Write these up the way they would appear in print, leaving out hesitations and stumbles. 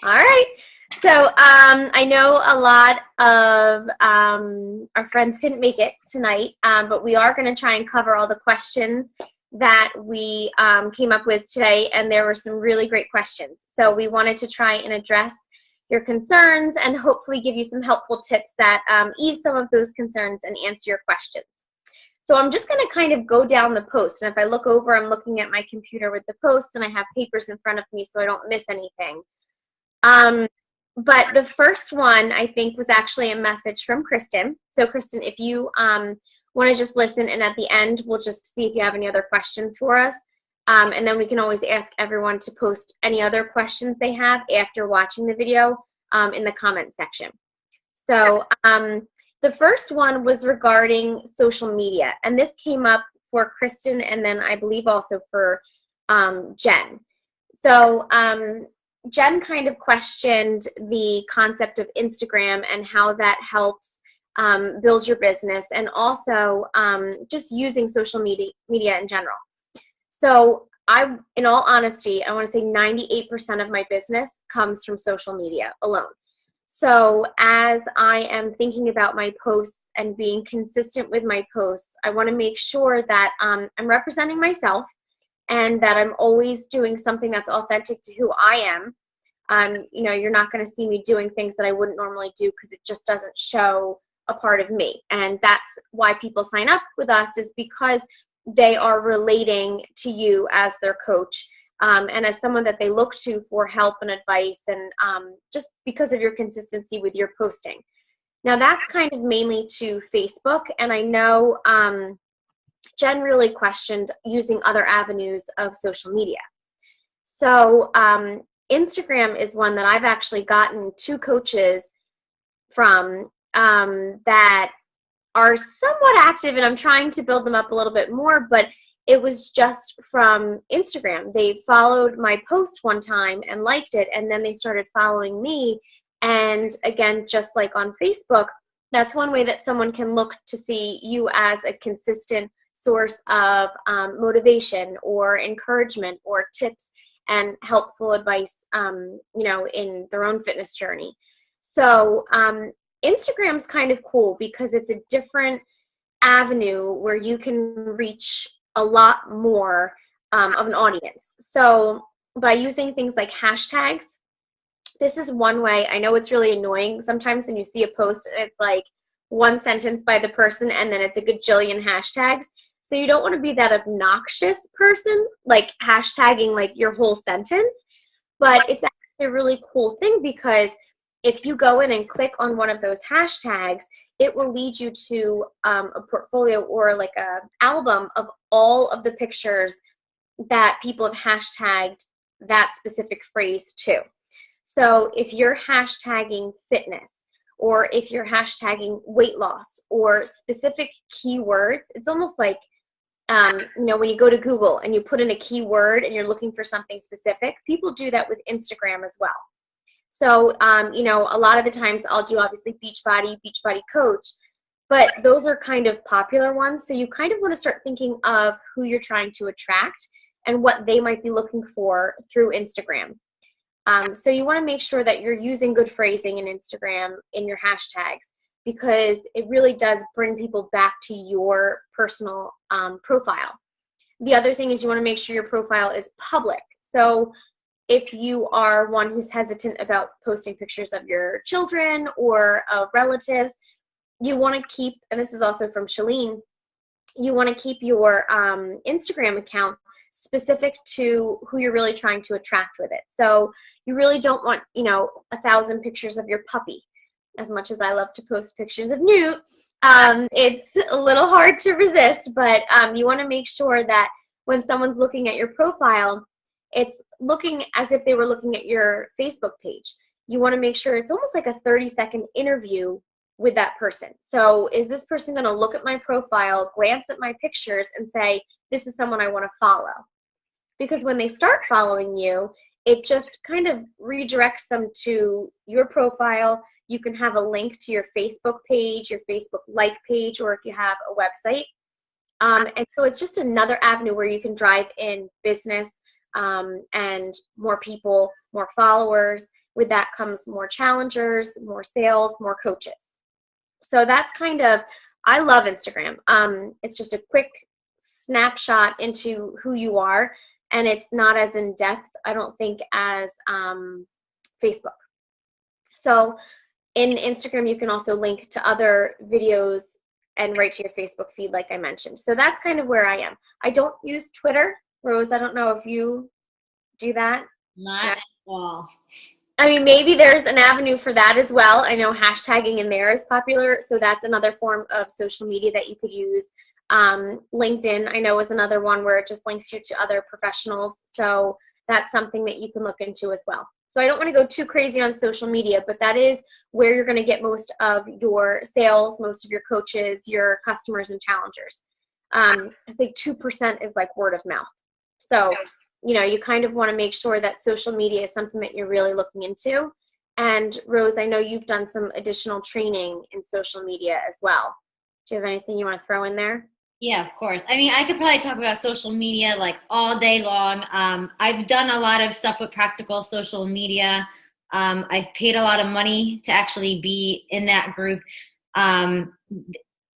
All right. So I know a lot of our friends couldn't make it tonight, but we are going to try and cover all the questions that we came up with today, and there were some really great questions. So we wanted to try and address your concerns and hopefully give you some helpful tips that ease some of those concerns and answer your questions. So I'm just going to kind of go down the post, and if I look over, I'm looking at my computer with the posts, and I have papers in front of me so I don't miss anything. But the first one, I think, was actually a message from Kristen. So Kristen, if you want to just listen, and at the end, we'll just see if you have any other questions for us. And then we can always ask everyone to post any other questions they have after watching the video in the comment section. So the first one was regarding social media, and this came up for Kristen and then I believe also for Jen. So Jen kind of questioned the concept of Instagram and how that helps build your business, and also just using social media in general. So in all honesty, I want to say 98% of my business comes from social media alone. So as I am thinking about my posts and being consistent with my posts, I want to make sure that I'm representing myself and that I'm always doing something that's authentic to who I am. You know, you're not going to see me doing things that I wouldn't normally do because it just doesn't show a part of me. And that's why people sign up with us, is because they are relating to you as their coach and as someone that they look to for help and advice, and just because of your consistency with your posting. Now that's kind of mainly to Facebook, and I know Jen really questioned using other avenues of social media. So Instagram is one that I've actually gotten 2 coaches from that are somewhat active, and I'm trying to build them up a little bit more, but it was just from Instagram. They followed my post one time and liked it, and then they started following me. And again, just like on Facebook, that's one way that someone can look to see you as a consistent source of motivation or encouragement or tips and helpful advice, you know, in their own fitness journey. So Instagram's kind of cool because it's a different avenue where you can reach a lot more of an audience. So by using things like hashtags, this is one way. I know it's really annoying sometimes when you see a post and it's like one sentence by the person and then it's a gajillion hashtags. So you don't want to be that obnoxious person, like hashtagging like your whole sentence. But it's actually a really cool thing because if you go in and click on one of those hashtags, it will lead you to a portfolio or like a album of all of the pictures that people have hashtagged that specific phrase to. So if you're hashtagging fitness, or if you're hashtagging weight loss or specific keywords, it's almost like you know, when you go to Google and you put in a keyword and you're looking for something specific, people do that with Instagram as well. So, you know, a lot of the times I'll do obviously Beachbody coach, but those are kind of popular ones. So you kind of want to start thinking of who you're trying to attract and what they might be looking for through Instagram. So you want to make sure that you're using good phrasing in Instagram in your hashtags, because it really does bring people back to your personal profile. The other thing is you want to make sure your profile is public. So if you are one who's hesitant about posting pictures of your children or of relatives, you want to keep, and this is also from Shalene, you want to keep your Instagram account specific to who you're really trying to attract with it. So you really don't want, you know, 1,000 pictures of your puppy. As much as I love to post pictures of Newt, it's a little hard to resist, but you want to make sure that when someone's looking at your profile, it's looking as if they were looking at your Facebook page. You want to make sure it's almost like a 30-second interview with that person. So is this person going to look at my profile, glance at my pictures, and say, this is someone I want to follow? Because when they start following you, it just kind of redirects them to your profile. You can have a link to your Facebook page, your Facebook like page, or if you have a website. And so it's just another avenue where you can drive in business and more people, more followers, with that comes more challengers, more sales, more coaches. So that's kind of, I love Instagram. It's just a quick snapshot into who you are, and it's not as in depth, I don't think, as Facebook. So in Instagram, you can also link to other videos and right to your Facebook feed, like I mentioned. So that's kind of where I am. I don't use Twitter. Rose, I don't know if you do that. Not at all. I mean, maybe there's an avenue for that as well. I know hashtagging in there is popular, so that's another form of social media that you could use. LinkedIn, I know, is another one where it just links you to other professionals. So that's something that you can look into as well. So I don't want to go too crazy on social media, but that is where you're going to get most of your sales, most of your coaches, your customers, and challengers. I say 2% is like word of mouth. So, you know, you kind of want to make sure that social media is something that you're really looking into. And Rose, I know you've done some additional training in social media as well. Do you have anything you want to throw in there? Yeah, of course. I mean, I could probably talk about social media like all day long. I've done a lot of stuff with Practical Social Media. I've paid a lot of money to actually be in that group.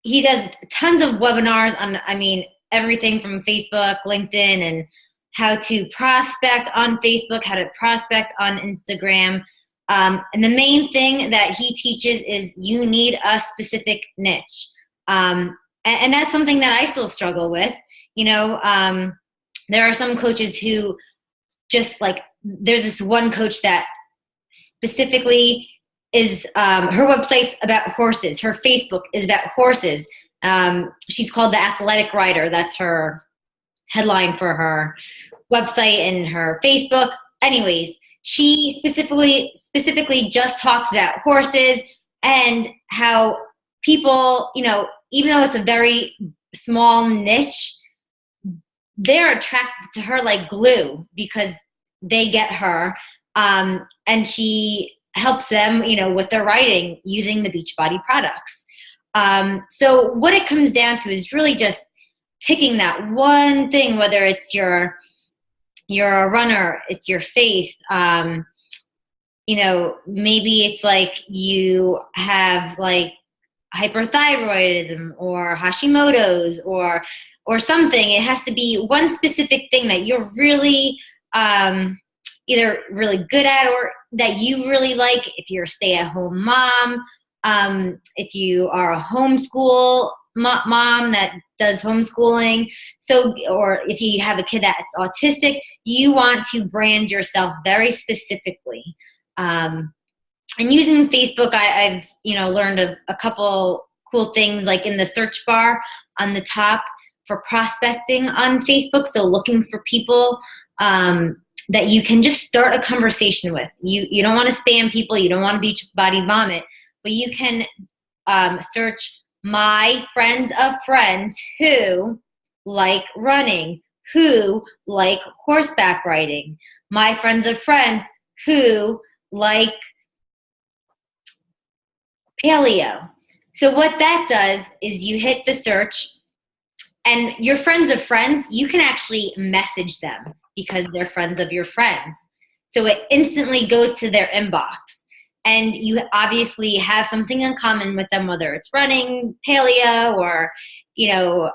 He does tons of webinars on, I mean, everything from Facebook, LinkedIn, and how to prospect on Facebook, how to prospect on Instagram. And the main thing that he teaches is you need a specific niche. And that's something that I still struggle with. You know, there are some coaches who just like, there's this one coach that specifically is, her website's about horses. Her Facebook is about horses. She's called The Athletic Writer. That's her headline for her website and her Facebook. Anyways, she specifically just talks about horses and how people, you know, even though it's a very small niche, they're attracted to her like glue because they get her. And she helps them, you know, with their writing using the Beachbody products. So what it comes down to is really just picking that one thing, whether it's you're a runner, it's your faith, you know, maybe it's like you have like hyperthyroidism or Hashimoto's or something. It has to be one specific thing that you're really either really good at or that you really like. If you're a stay-at-home mom, if you are a homeschool mom that does homeschooling, so, or if you have a kid that's autistic, you want to brand yourself very specifically. And using Facebook, I've, you know, learned a couple cool things, like in the search bar on the top for prospecting on Facebook. So looking for people that you can just start a conversation with. You don't want to spam people. You don't want to Beachbody vomit, but you can search my friends of friends who like running, who like horseback riding, my friends of friends who like paleo. So what that does is you hit the search, and your friends of friends, you can actually message them because they're friends of your friends. So it instantly goes to their inbox. And you obviously have something in common with them, whether it's running, paleo, or, you know,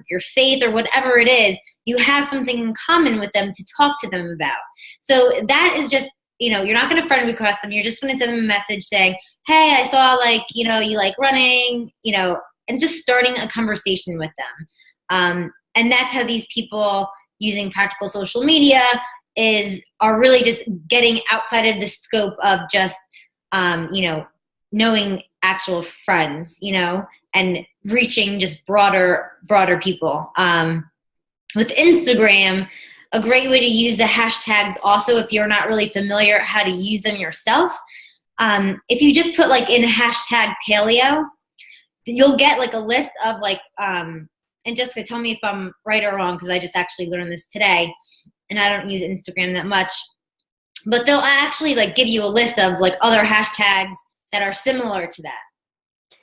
your faith or whatever it is. You have something in common with them to talk to them about. So that is just, you know, you're not going to friend request them. You're just going to send them a message saying, hey, I saw, like, you know, you like running, you know, and just starting a conversation with them. And that's how these people using Practical Social Media are really just getting outside of the scope of just, you know, knowing actual friends, you know, and reaching just broader people. With Instagram, a great way to use the hashtags also, if you're not really familiar how to use them yourself, if you just put like in hashtag paleo, you'll get like a list of like, and Jessica, tell me if I'm right or wrong, because I just actually learned this today, and I don't use Instagram that much. But they'll actually like give you a list of like other hashtags that are similar to that.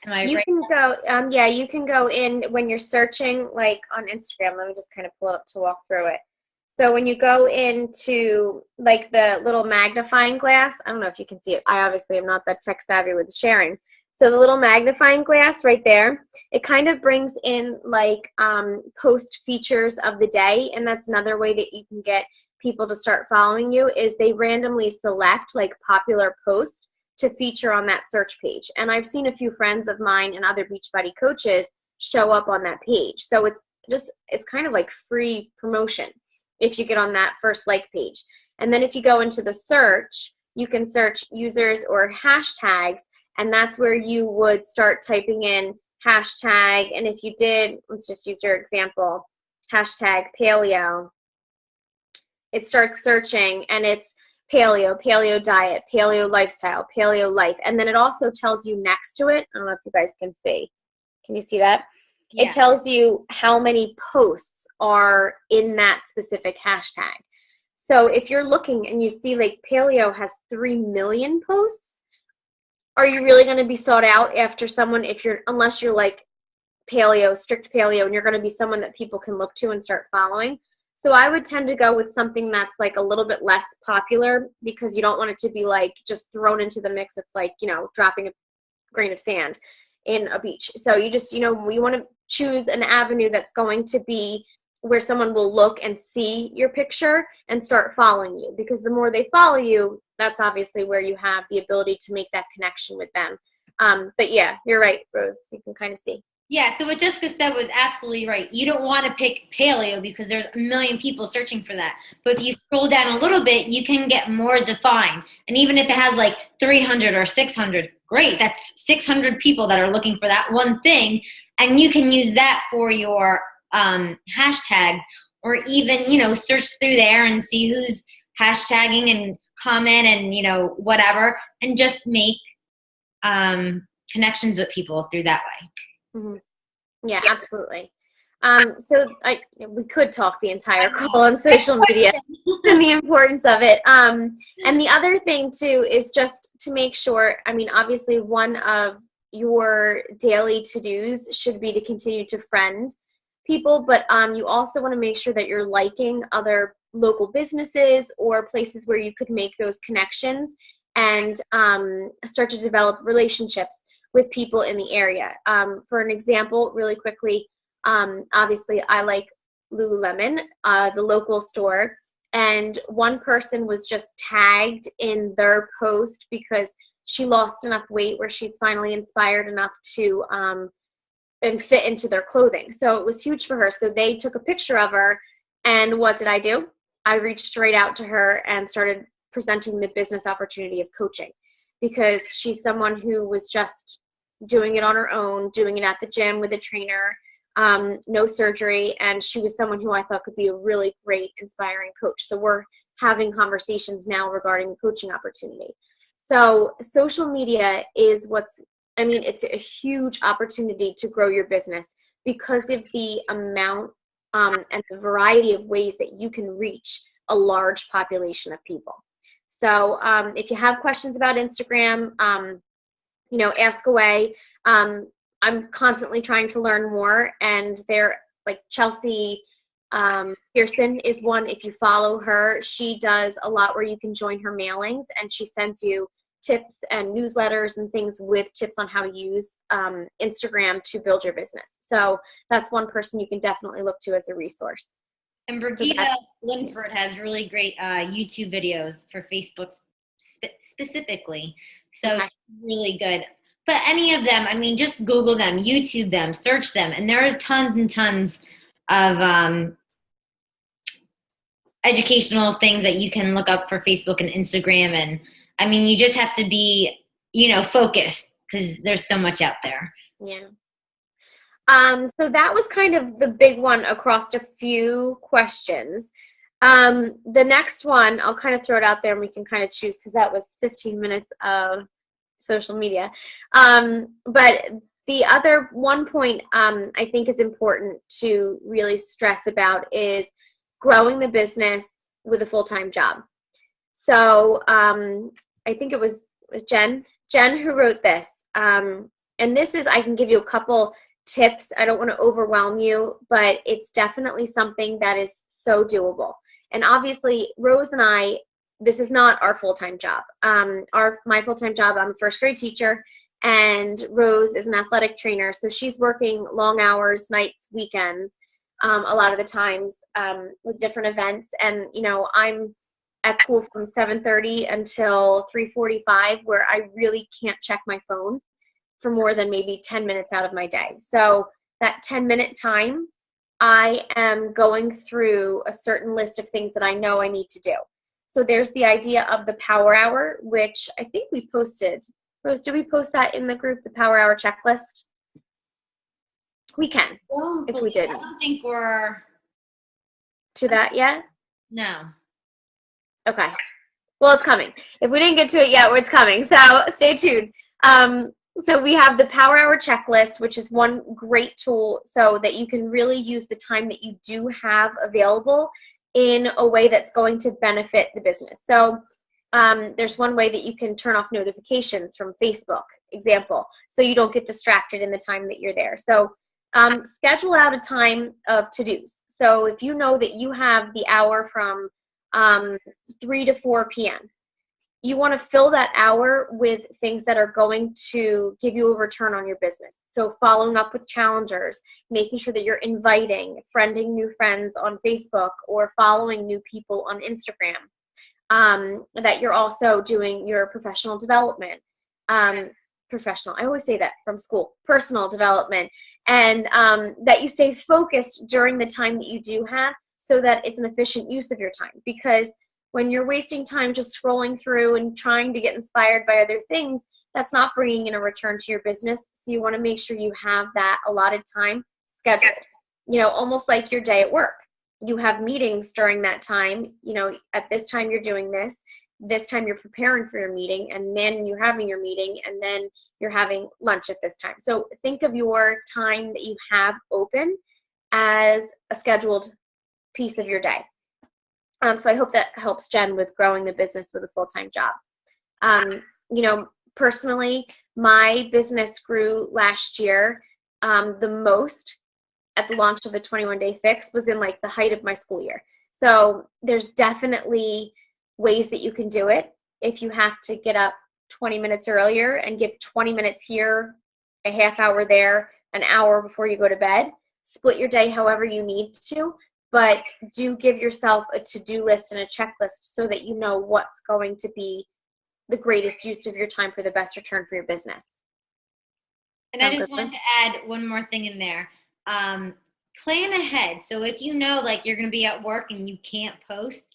Am I right? You can go, yeah, you can go in when you're searching like on Instagram. Let me just kind of pull it up to walk through it. So when you go into like the little magnifying glass, I don't know if you can see it. I obviously am not that tech savvy with sharing. So the little magnifying glass right there, it kind of brings in like post features of the day. And that's another way that you can get people to start following you is they randomly select like popular posts to feature on that search page. And I've seen a few friends of mine and other Beachbody coaches show up on that page. So it's kind of like free promotion if you get on that first like page. And then if you go into the search, you can search users or hashtags, and that's where you would start typing in hashtag. And if you did, let's just use your example, hashtag paleo, it starts searching and it's paleo, paleo diet, paleo lifestyle, paleo life. And then it also tells you next to it, I don't know if you guys can see. Can you see that? Yeah. It tells you how many posts are in that specific hashtag. So if you're looking and you see like paleo has 3 million posts, are you really going to be sought out after someone unless you're like paleo, strict paleo, and you're going to be someone that people can look to and start following? So I would tend to go with something that's like a little bit less popular because you don't want it to be like just thrown into the mix. It's like, dropping a grain of sand in a beach. So you just, you want to choose an avenue that's going to be where someone will look and see your picture and start following you, because the more they follow you, that's obviously where you have the ability to make that connection with them. But yeah, you're right, Rose. You can kind of see. Yeah, so what Jessica said was absolutely right. You don't want to pick paleo because there's a million people searching for that. But if you scroll down a little bit, you can get more defined. And even if it has like 300 or 600, great. That's 600 people that are looking for that one thing. And you can use that for your hashtags, or even, search through there and see who's hashtagging and comment and, whatever, and just make connections with people through that way. Mm-hmm. Yeah, absolutely. So we could talk the entire call on social media and the importance of it. And the other thing too is just to make sure, obviously one of your daily to-dos should be to continue to friend people, but you also want to make sure that you're liking other local businesses or places where you could make those connections and start to develop relationships with people in the area. For an example, really quickly, obviously I like Lululemon, the local store, and one person was just tagged in their post because she lost enough weight where she's finally inspired enough to and fit into their clothing. So it was huge for her. So they took a picture of her, and what did I do? I reached straight out to her and started presenting the business opportunity of coaching, because she's someone who was just doing it on her own, doing it at the gym with a trainer, no surgery, and she was someone who I thought could be a really great, inspiring coach. So we're having conversations now regarding the coaching opportunity. So social media is it's a huge opportunity to grow your business because of the amount and the variety of ways that you can reach a large population of people. So if you have questions about Instagram, ask away. I'm constantly trying to learn more, and they're like Chelsea Pearson is one. If you follow her, she does a lot where you can join her mailings, and she sends you tips and newsletters and things with tips on how to use Instagram to build your business. So that's one person you can definitely look to as a resource. And Brigida Linford has really great YouTube videos for Facebook specifically. So it's really good. But any of them, just Google them, YouTube them, search them. And there are tons and tons of educational things that you can look up for Facebook and Instagram. And you just have to be, focused, because there's so much out there. Yeah. So that was kind of the big one across a few questions. The next one, I'll kind of throw it out there and we can kind of choose, because that was 15 minutes of social media. But the other one point I think is important to really stress about is growing the business with a full-time job. So I think it was Jen who wrote this. And this is, I can give you a couple tips. I don't want to overwhelm you, but it's definitely something that is so doable. And obviously, Rose and I, this is not our full-time job. My full-time job, I'm a first grade teacher, and Rose is an athletic trainer. So she's working long hours, nights, weekends, a lot of the times with different events. And, you know, I'm at school from 7:30 until 3:45, where I really can't check my phone for more than maybe 10 minutes out of my day. So that 10-minute time, I am going through a certain list of things that I know I need to do. So there's the idea of the Power Hour, which I think we posted. Rose, did we post that in the group, the Power Hour checklist? We can, if we didn't. I don't think we're to that yet? No. Okay. Well, it's coming. If we didn't get to it yet, it's coming. So stay tuned. So we have the Power Hour checklist, which is one great tool so that you can really use the time that you do have available in a way that's going to benefit the business. So there's one way that you can turn off notifications from Facebook, example, so you don't get distracted in the time that you're there. So schedule out a time of to-dos. So if you know that you have the hour from 3 to 4 p.m., you want to fill that hour with things that are going to give you a return on your business. So following up with challengers, making sure that you're inviting, friending new friends on Facebook, or following new people on Instagram, that you're also doing your professional development, I always say that from school, personal development, and that you stay focused during the time that you do have so that it's an efficient use of your time. Because when you're wasting time just scrolling through and trying to get inspired by other things, that's not bringing in a return to your business. So you want to make sure you have that allotted time scheduled, you know, almost like your day at work. You have meetings during that time, you know, at this time you're doing this time you're preparing for your meeting, and then you're having your meeting, and then you're having lunch at this time. So think of your time that you have open as a scheduled piece of your day. So I hope that helps Jen with growing the business with a full-time job. You know, personally, my business grew last year the most at the launch of the 21-Day Fix was in like the height of my school year. So there's definitely ways that you can do it. If you have to get up 20 minutes earlier and give 20 minutes here, a half hour there, an hour before you go to bed, split your day however you need to. But do give yourself a to-do list and a checklist so that you know what's going to be the greatest use of your time for the best return for your business. And I just want to add one more thing in there. Plan ahead. So if you know like you're going to be at work and you can't post,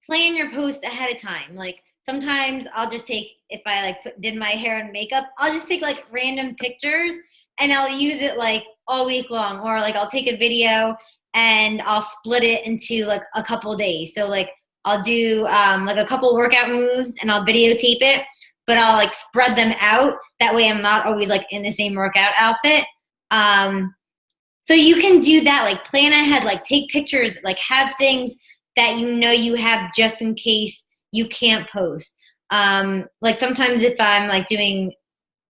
plan your post ahead of time. Like sometimes I'll just take, if I like did my hair and makeup, I'll just take like random pictures and I'll use it like all week long. Or like I'll take a video and I'll split it into like a couple days. So like I'll do like a couple workout moves and I'll videotape it, but I'll like spread them out. That way I'm not always like in the same workout outfit. So you can do that, like plan ahead, like take pictures, like have things that you know you have just in case you can't post. Like sometimes if I'm like doing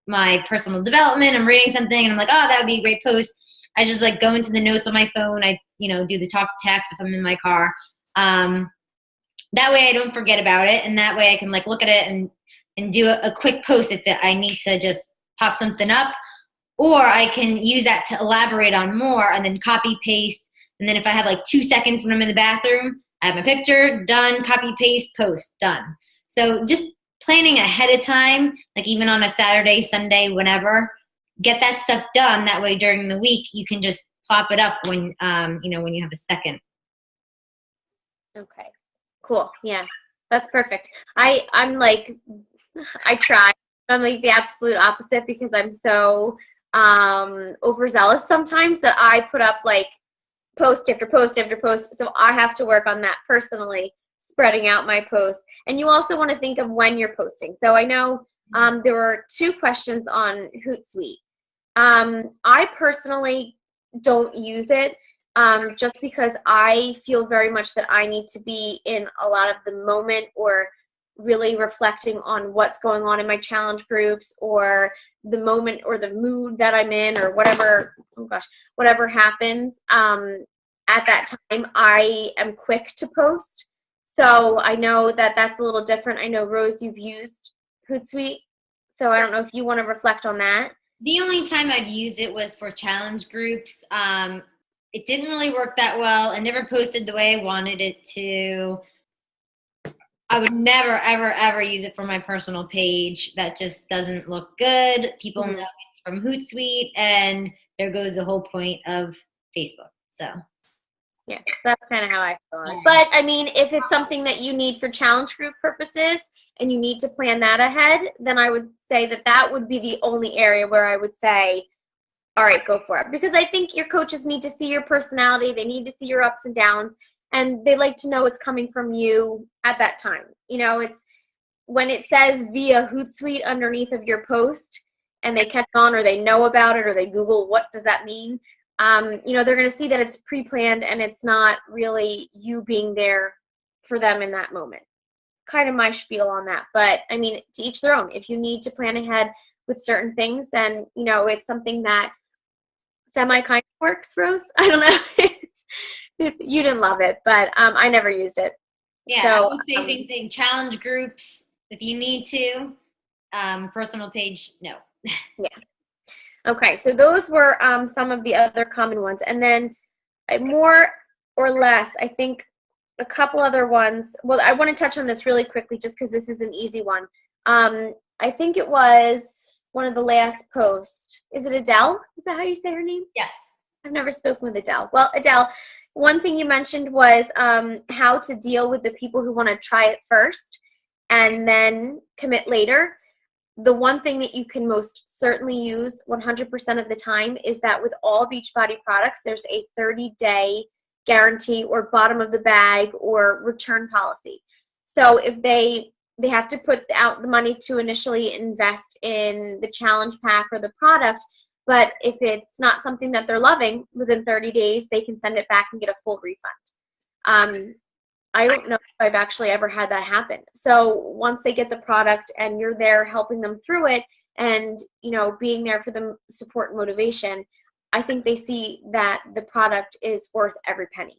my personal development, I'm reading something and I'm like, oh, that would be a great post. I just like go into the notes on my phone. I, you know, do the talk to text if I'm in my car. That way I don't forget about it. And that way I can like look at it and do a quick post if I need to just pop something up. Or I can use that to elaborate on more and then copy paste. And then if I have like 2 seconds when I'm in the bathroom, I have my picture, done, copy paste, post, done. So just planning ahead of time, like even on a Saturday, Sunday, whenever, get that stuff done. That way during the week, you can just plop it up when, you know, when you have a second. Okay, cool. Yeah, that's perfect. I'm like, I try. I'm like the absolute opposite because I'm so overzealous sometimes that I put up like post after post after post. So I have to work on that personally, spreading out my posts. And you also want to think of when you're posting. So I know there were 2 questions on Hootsuite. I personally don't use it just because I feel very much that I need to be in a lot of the moment or really reflecting on what's going on in my challenge groups or the moment or the mood that I'm in or whatever, whatever happens. at that time, I am quick to post. So I know that that's a little different. I know, Rose, you've used Hootsuite. So I don't know if you want to reflect on that. The only time I've used it was for challenge groups. It didn't really work that well. I never posted the way I wanted it to. I would never, ever, ever use it for my personal page. That just doesn't look good. People know it's from Hootsuite, and there goes the whole point of Facebook. So, yeah, so that's kind of how I feel on it. But I mean, if it's something that you need for challenge group purposes and you need to plan that ahead, then I would say that that would be the only area where I would say, all right, go for it. Because I think your coaches need to see your personality. They need to see your ups and downs. And they like to know it's coming from you at that time. You know, it's when it says via Hootsuite underneath of your post and they catch on or they know about it or they Google what does that mean, you know, they're going to see that it's pre-planned and it's not really you being there for them in that moment. Kind of my spiel on that. But, I mean, to each their own. If you need to plan ahead with certain things, then, you know, it's something that semi-kind of works, Rose. I don't know. You didn't love it, but I never used it. yeah, So, I would say same thing. Challenge groups, if you need to. Personal page, no. yeah. Okay, so those were some of the other common ones. And then more or less, I think a couple other ones. Well, I want to touch on this really quickly just because this is an easy one. I think it was one of the last posts. Is it Adele? Is that how you say her name? Yes. I've never spoken with Adele. Well, Adele, one thing you mentioned was how to deal with the people who want to try it first and then commit later. The one thing that you can most certainly use 100% of the time is that with all Beachbody products, there's a 30-day guarantee or bottom of the bag or return policy. So if they have to put out the money to initially invest in the challenge pack or the product, but if it's not something that they're loving, within 30 days, they can send it back and get a full refund. I don't know if I've actually ever had that happen. So once they get the product and you're there helping them through it and, you know, being there for them support and motivation, I think they see that the product is worth every penny.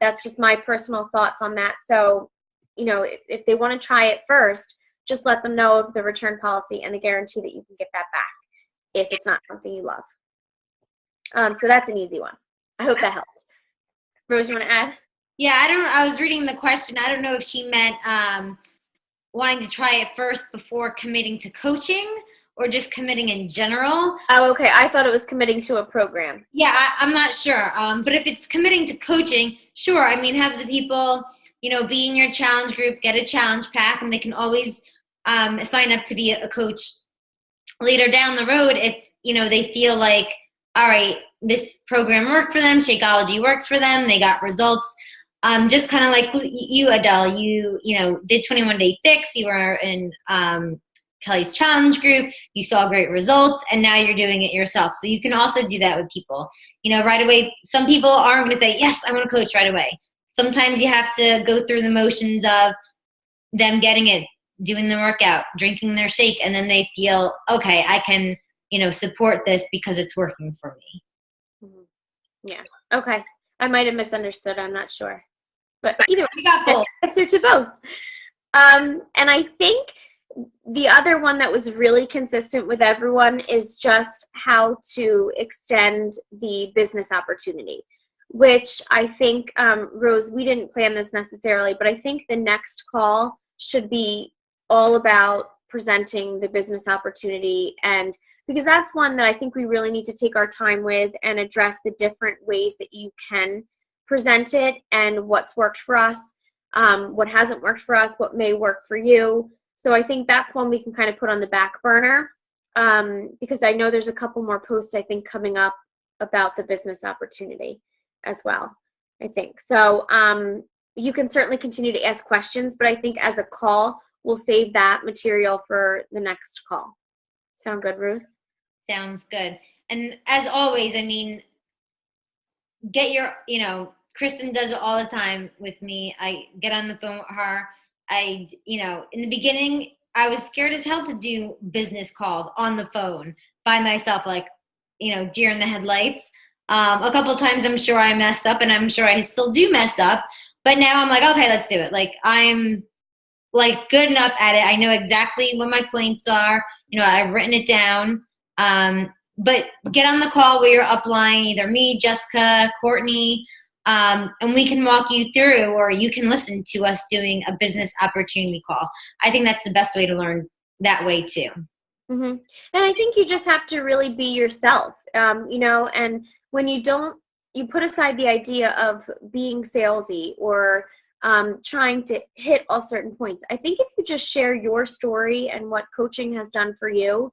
That's just my personal thoughts on that. So, you know, if they want to try it first, just let them know of the return policy and the guarantee that you can get that back if it's not something you love. So that's an easy one. I hope that helped. Rose, you want to add? Yeah, I was reading the question. I don't know if she meant wanting to try it first before committing to coaching or just committing in general. Oh, okay. I thought it was committing to a program. Yeah, I'm not sure. But if it's committing to coaching, sure. I mean, have the people, you know, be in your challenge group, get a challenge pack, and they can always sign up to be a coach later down the road if, you know, they feel like, all right, this program worked for them, Shakeology works for them, they got results. Just kind of like you, Adele, you know, did 21 Day Fix, you were in Kelly's challenge group, you saw great results, and now you're doing it yourself. So you can also do that with people. You know, right away, some people aren't going to say, yes, I want to coach right away. Sometimes you have to go through the motions of them getting it, doing the workout, drinking their shake, and then they feel, okay, I can, you know, support this because it's working for me. Yeah. Okay. I might have misunderstood. I'm not sure. But either way, we got both. Answer to both. And I think the other one that was really consistent with everyone is just how to extend the business opportunity, which I think, Rose, we didn't plan this necessarily, but I think the next call should be all about presenting the business opportunity, and because that's one that I think we really need to take our time with and address the different ways that you can present it and what's worked for us, what hasn't worked for us, what may work for you. So I think that's one we can kind of put on the back burner, because I know there's a couple more posts I think coming up about the business opportunity as well, I think. So you can certainly continue to ask questions, but I think as a call, we'll save that material for the next call. Sound good, Ruth? Sounds good. And as always, I mean, get your, you know, Kristen does it all the time with me. I get on the phone with her. You know, in the beginning, I was scared as hell to do business calls on the phone by myself, like, you know, deer in the headlights. A couple times I'm sure I messed up, and I'm sure I still do mess up. But now I'm like, okay, let's do it. Like I'm like good enough at it. I know exactly what my points are. You know, I've written it down. But get on the call where you're upline, either me, Jessica, Courtney, and we can walk you through, or you can listen to us doing a business opportunity call. I think that's the best way to learn that way too. Mm-hmm. And I think you just have to really be yourself, you know, and when you don't, you put aside the idea of being salesy or trying to hit all certain points. I think if you just share your story and what coaching has done for you,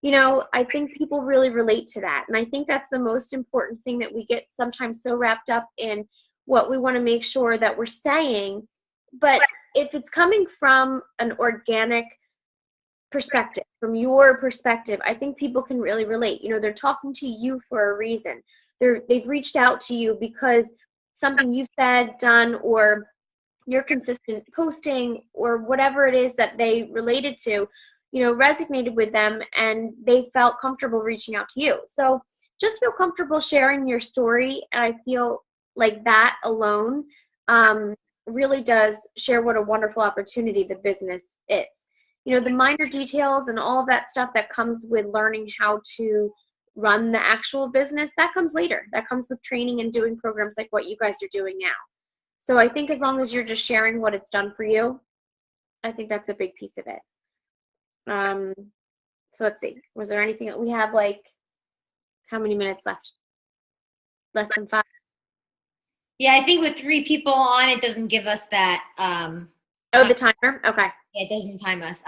you know, I think people really relate to that. And I think that's the most important thing, that we get sometimes so wrapped up in what we want to make sure that we're saying. But if it's coming from an organic perspective, from your perspective, I think people can really relate. You know, they're talking to you for a reason. They've reached out to you because something you've said, done, or your consistent posting, or whatever it is that they related to, you know, resonated with them, and they felt comfortable reaching out to you. So just feel comfortable sharing your story. And I feel like that alone really does share what a wonderful opportunity the business is. You know, the minor details and all of that stuff that comes with learning how to run the actual business, that comes later. That comes with training and doing programs like what you guys are doing now. So I think as long as you're just sharing what it's done for you, I think that's a big piece of it. So let's see. Was there anything that we have, like, how many minutes left? Less than 5? Yeah, I think with 3 people on, it doesn't give us that. The timer? Okay. Yeah, it doesn't time us.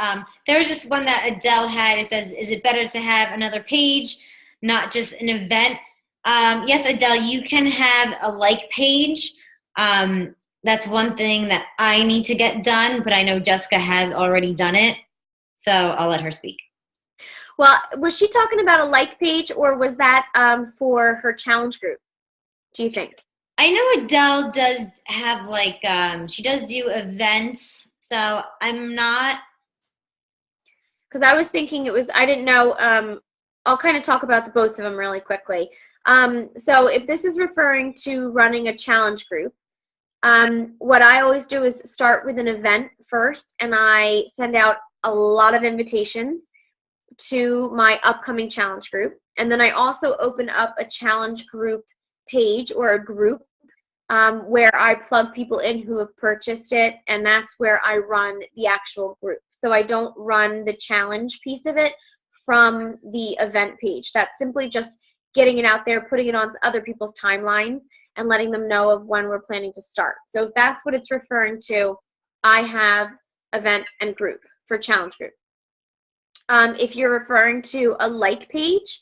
There was just one that Adele had. It says, is it better to have another page, not just an event? Yes, Adele, you can have a like page. That's one thing that I need to get done, but I know Jessica has already done it. So I'll let her speak. Well, was she talking about a like page, or was that for her challenge group, do you think? I know Adele does have, like, she does do events, so I'm not. Because I was thinking it was, I didn't know. I'll kind of talk about the both of them really quickly. So if this is referring to running a challenge group, what I always do is start with an event first, and I send out a lot of invitations to my upcoming challenge group. And then I also open up a challenge group page, or a group, where I plug people in who have purchased it, and that's where I run the actual group. So I don't run the challenge piece of it from the event page. That's simply just getting it out there, putting it on other people's timelines, and letting them know of when we're planning to start. So if that's what it's referring to, I have event and group for challenge group. If you're referring to a like page,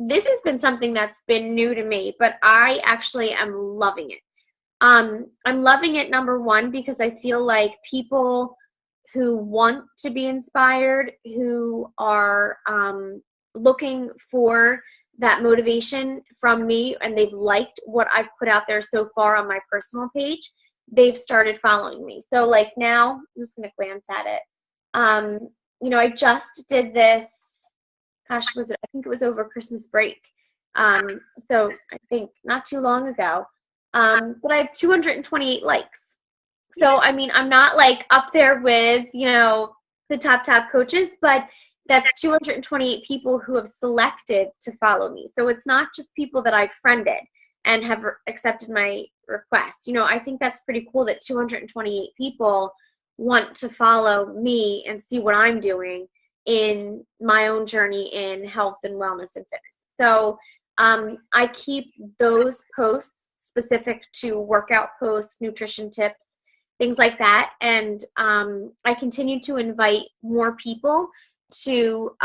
this has been something that's been new to me, but I actually am loving it. I'm loving it, number one, because I feel like people who want to be inspired, who are looking for that motivation from me, and they've liked what I've put out there so far on my personal page, they've started following me. So like now, I'm just going to glance at it. You know, I just did this, gosh, I think it was over Christmas break. So I think not too long ago. But I have 228 likes. So, I mean, I'm not like up there with, you know, the top coaches, but that's 228 people who have selected to follow me. So it's not just people that I've friended and have accepted my request. You know, I think that's pretty cool that 228 people want to follow me and see what I'm doing in my own journey in health and wellness and fitness. So I keep those posts specific to workout posts, nutrition tips, things like that. And I continue to invite more people to,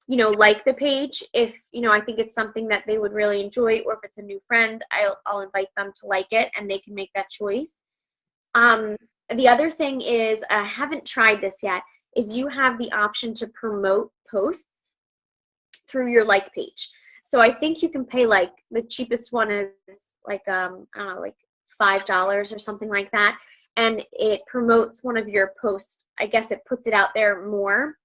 you know, like the page. If, you know, I think it's something that they would really enjoy, or if it's a new friend, I'll invite them to like it, and they can make that choice. The other thing is, I haven't tried this yet, is you have the option to promote posts through your like page. So I think you can pay, like, the cheapest one is like, I don't know, like $5 or something like that. And it promotes one of your posts. I guess it puts it out there more,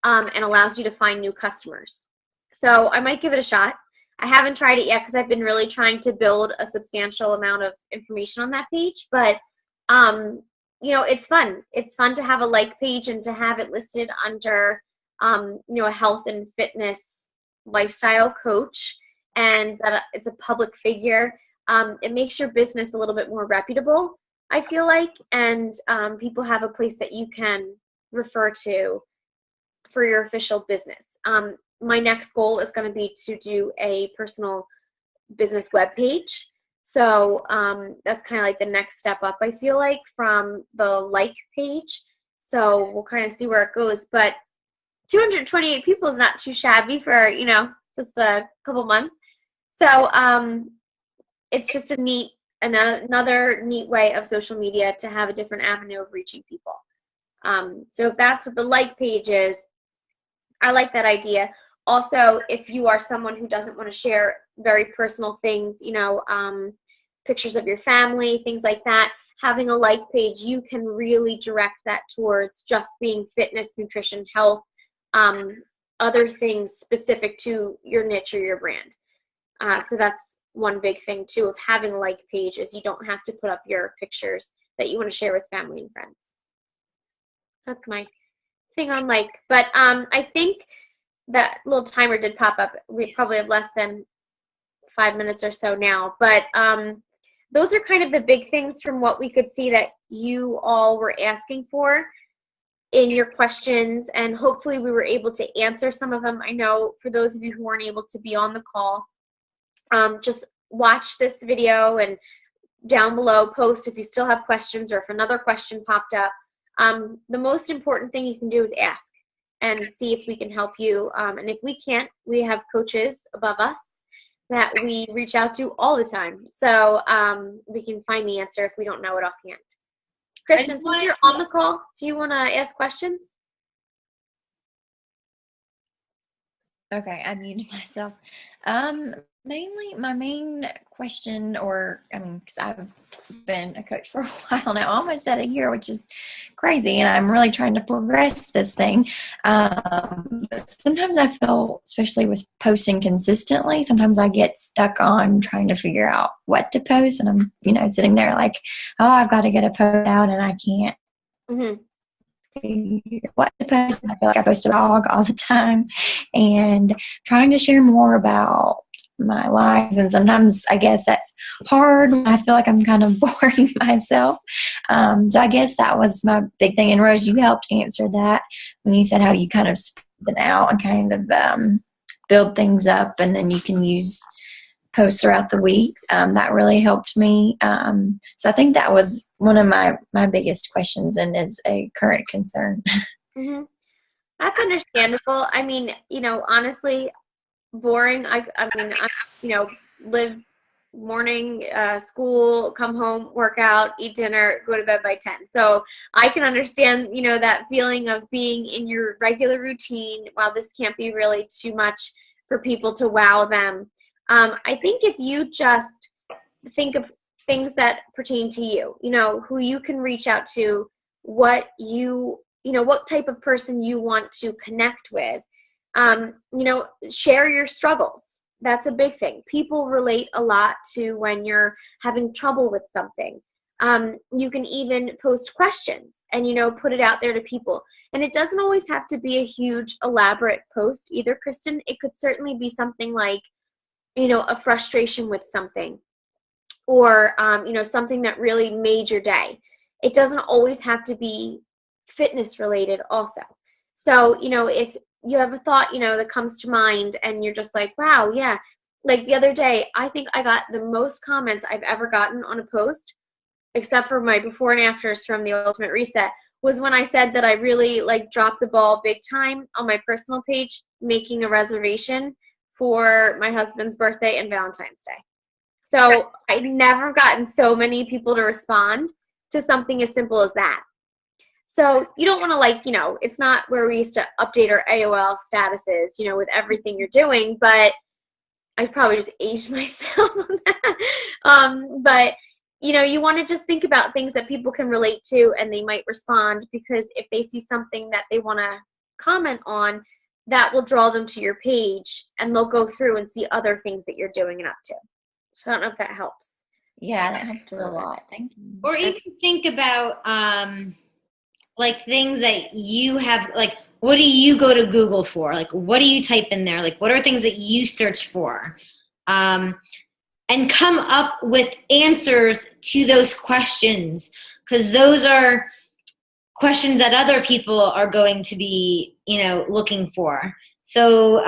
and allows you to find new customers. So I might give it a shot. I haven't tried it yet because I've been really trying to build a substantial amount of information on that page. But, it's fun. It's fun to have a like page and to have it listed under, a health and fitness lifestyle coach, and that it's a public figure. It makes your business a little bit more reputable, I feel like, and people have a place that you can refer to for your official business. My next goal is going to be to do a personal business web page. So that's kind of like the next step up, I feel like, from the like page. So we'll kind of see where it goes. But 228 people is not too shabby for, just a couple months. So it's just another neat way of social media to have a different avenue of reaching people. So if that's what the like page is, I like that idea. Also, if you are someone who doesn't want to share very personal things, pictures of your family, things like that, having a like page, you can really direct that towards just being fitness, nutrition, health, other things specific to your niche or your brand. So that's one big thing too of having a like page, is you don't have to put up your pictures that you want to share with family and friends. That's my thing on like. But I think that little timer did pop up. We probably have less than 5 minutes or so now. But those are kind of the big things from what we could see that you all were asking for in your questions. And hopefully we were able to answer some of them. I know for those of you who weren't able to be on the call, just watch this video and down below post if you still have questions or if another question popped up. The most important thing you can do is ask and see if we can help you. And if we can't, we have coaches above us that we reach out to all the time. So we can find the answer if we don't know it offhand. Kristen, since you're on the call, do you want to ask questions? Okay, I muted myself. Mainly, my main question, because I've been a coach for a while now, almost at a year, which is crazy, and I'm really trying to progress this thing. But sometimes I feel, especially with posting consistently, sometimes I get stuck on trying to figure out what to post, and I'm, sitting there like, oh, I've got to get a post out, and I can't. Mm-hmm. What to post. I feel like I post a blog all the time and trying to share more about my lives, and sometimes I guess that's hard. I feel like I'm kind of boring myself, so I guess that was my big thing. And Rose, you helped answer that when you said how you kind of spread them out and kind of build things up, and then you can use posts throughout the week. That really helped me. So I think that was one of my biggest questions and is a current concern. Mm-hmm. That's understandable. I mean, honestly, boring. I live morning, school, come home, work out, eat dinner, go to bed by 10. So I can understand, that feeling of being in your regular routine. While this can't be really too much for people to wow them. I think if you just think of things that pertain to you, who you can reach out to, what type of person you want to connect with, share your struggles. That's a big thing. People relate a lot to when you're having trouble with something. You can even post questions and, put it out there to people. And it doesn't always have to be a huge, elaborate post either, Kristen. It could certainly be something like, a frustration with something, or, something that really made your day. It doesn't always have to be fitness related also. So, if you have a thought, that comes to mind and you're just like, wow, yeah. Like the other day, I think I got the most comments I've ever gotten on a post, except for my before and afters from the Ultimate Reset, was when I said that I really dropped the ball big time on my personal page, making a reservation for my husband's birthday and Valentine's Day. So I've never gotten so many people to respond to something as simple as that. So you don't want to it's not where we used to update our AOL statuses, with everything you're doing, but I probably just aged myself on that. But, you want to just think about things that people can relate to and they might respond, because if they see something that they want to comment on, that will draw them to your page, and they'll go through and see other things that you're doing and up to. So I don't know if that helps. Yeah, that helps a lot. Thank you. Or even think about like things that you have, like what do you go to Google for? Like what do you type in there? Like what are things that you search for? And come up with answers to those questions, because those are questions that other people are going to be, looking for. So,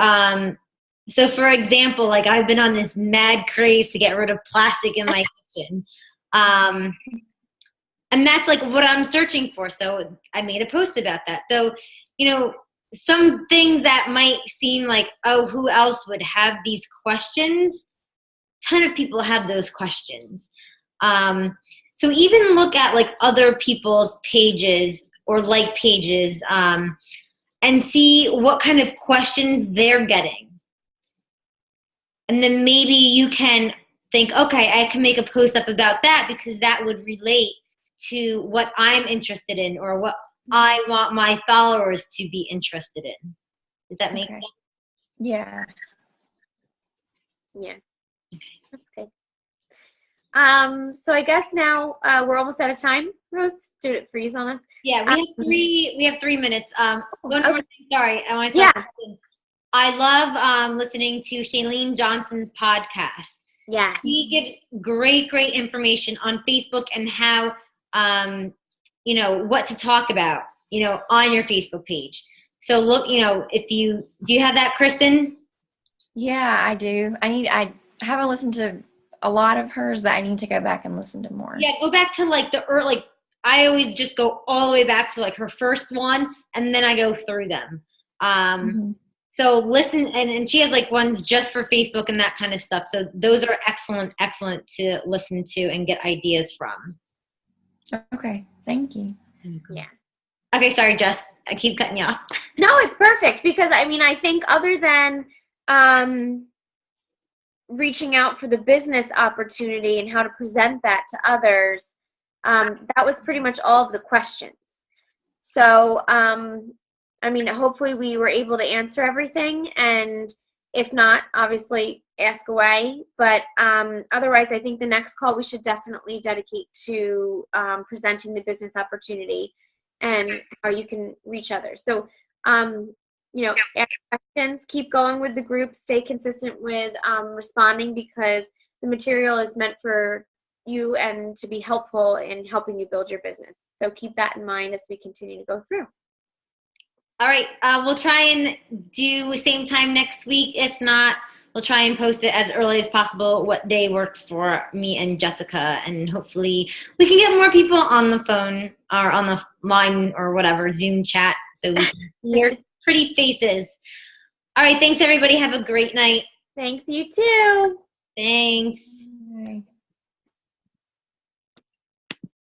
so for example, like I've been on this mad craze to get rid of plastic in my kitchen. And that's like what I'm searching for. So I made a post about that. So, some things that might seem like, oh, who else would have these questions? Ton of people have those questions. So even look at like other people's pages or like pages, and see what kind of questions they're getting. And then maybe you can think, okay, I can make a post up about that because that would relate to what I'm interested in or what I want my followers to be interested in. Does that make sense? Yeah. Yeah. That's good. So I guess now we're almost out of time. Rose, did it freeze on us? Yeah, we have 3 minutes. One more thing, sorry, I want to Yeah. talk. I love listening to Shailene Johnson's podcast. Yeah. She gives great information on Facebook and how, what to talk about, on your Facebook page. So look, do you have that, Kristen? Yeah, I do. I haven't listened to a lot of hers, but I need to go back and listen to more. Yeah, go back to like the early, I always just go all the way back to like her first one and then I go through them. So listen, and she has like ones just for Facebook and that kind of stuff. So those are excellent to listen to and get ideas from. Okay, thank you. Yeah. Okay, sorry, Jess. I keep cutting you off. No, it's perfect because I think other than reaching out for the business opportunity and how to present that to others, that was pretty much all of the questions. So, hopefully we were able to answer everything, and if not, obviously ask away. But otherwise, I think the next call we should definitely dedicate to presenting the business opportunity and how you can reach others. So, ask questions, keep going with the group, stay consistent with responding, because the material is meant for you and to be helpful in helping you build your business. So keep that in mind as we continue to go through. All right. We'll try and do same time next week. If not, we'll try and post it as early as possible what day works for me and Jessica. And hopefully we can get more people on the phone or on the line or whatever, Zoom chat, so we can see your pretty faces. All right. Thanks, everybody. Have a great night. Thanks, you too. Thanks.